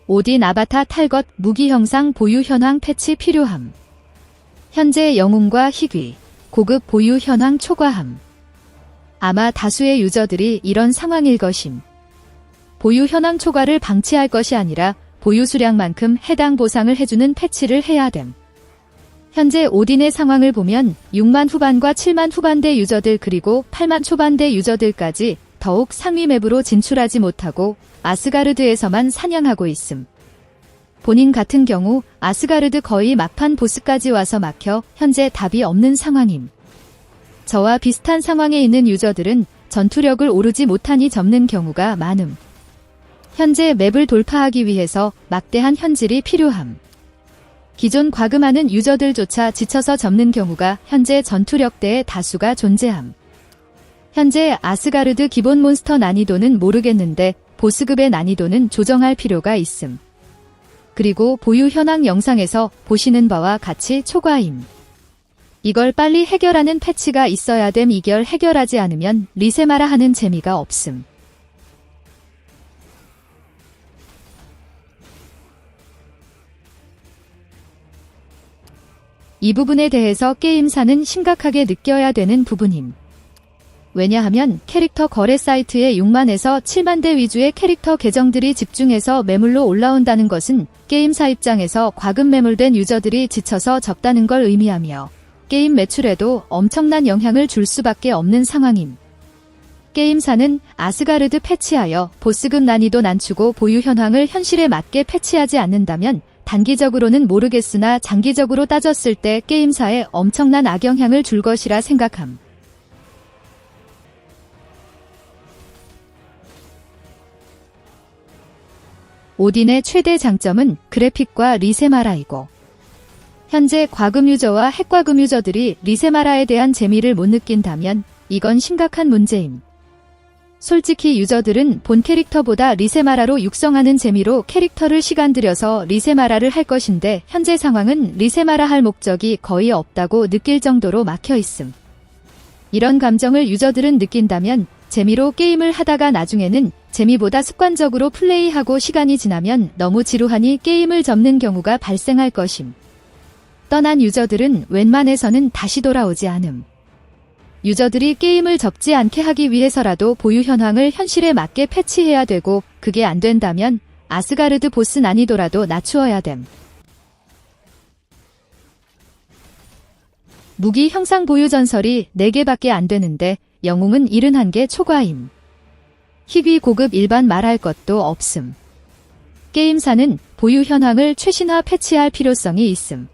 오딘 아바타 탈것 무기 형상 보유 현황 패치 필요함. 현재 영웅과 희귀, 고급 보유 현황 초과함. 아마 다수의 유저들이 이런 상황일 것임. 보유 현황 초과를 방치할 것이 아니라 보유 수량만큼 해당 보상을 해주는 패치를 해야 됨. 현재 오딘의 상황을 보면 6만 후반과 7만 후반대 유저들 그리고 8만 초반대 유저들까지 더욱 상위 맵으로 진출하지 못하고 아스가르드에서만 사냥하고 있음. 본인 같은 경우 아스가르드 거의 막판 보스까지 와서 막혀 현재 답이 없는 상황임. 저와 비슷한 상황에 있는 유저들은 전투력을 오르지 못하니 접는 경우가 많음. 현재 맵을 돌파하기 위해서 막대한 현질이 필요함. 기존 과금하는 유저들조차 지쳐서 접는 경우가 현재 전투력대의 다수가 존재함. 현재 아스가르드 기본 몬스터 난이도는 모르겠는데 보스급의 난이도는 조정할 필요가 있음. 그리고 보유 현황 영상에서 보시는 바와 같이 초과임. 이걸 빨리 해결하는 패치가 있어야 됨. 이걸 해결하지 않으면 리세마라 하는 재미가 없음. 이 부분에 대해서 게임사는 심각하게 느껴야 되는 부분임. 왜냐하면 캐릭터 거래 사이트에 6만에서 7만 대 위주의 캐릭터 계정들이 집중해서 매물로 올라온다는 것은 게임사 입장에서 과금 매물된 유저들이 지쳐서 접다는 걸 의미하며 게임 매출에도 엄청난 영향을 줄 수밖에 없는 상황임. 게임사는 아스가르드 패치하여 보스급 난이도 낮추고 보유 현황을 현실에 맞게 패치하지 않는다면 단기적으로는 모르겠으나 장기적으로 따졌을 때 게임사에 엄청난 악영향을 줄 것이라 생각함. 오딘의 최대 장점은 그래픽과 리세마라이고 현재 과금 유저와 핵과금 유저들이 리세마라에 대한 재미를 못 느낀다면 이건 심각한 문제임. 솔직히 유저들은 본 캐릭터보다 리세마라로 육성하는 재미로 캐릭터를 시간 들여서 리세마라를 할 것인데 현재 상황은 리세마라 할 목적이 거의 없다고 느낄 정도로 막혀 있음. 이런 감정을 유저들은 느낀다면 재미로 게임을 하다가 나중에는 재미보다 습관적으로 플레이하고 시간이 지나면 너무 지루하니 게임을 접는 경우가 발생할 것임. 떠난 유저들은 웬만해서는 다시 돌아오지 않음. 유저들이 게임을 접지 않게 하기 위해서라도 보유 현황을 현실에 맞게 패치해야 되고 그게 안 된다면 아스가르드 보스 난이도라도 낮추어야 됨. 무기 형상 보유 전설이 4개밖에 안 되는데 영웅은 71개 초과임. 희귀 고급 일반 말할 것도 없음. 게임사는 보유 현황을 최신화 패치할 필요성이 있음.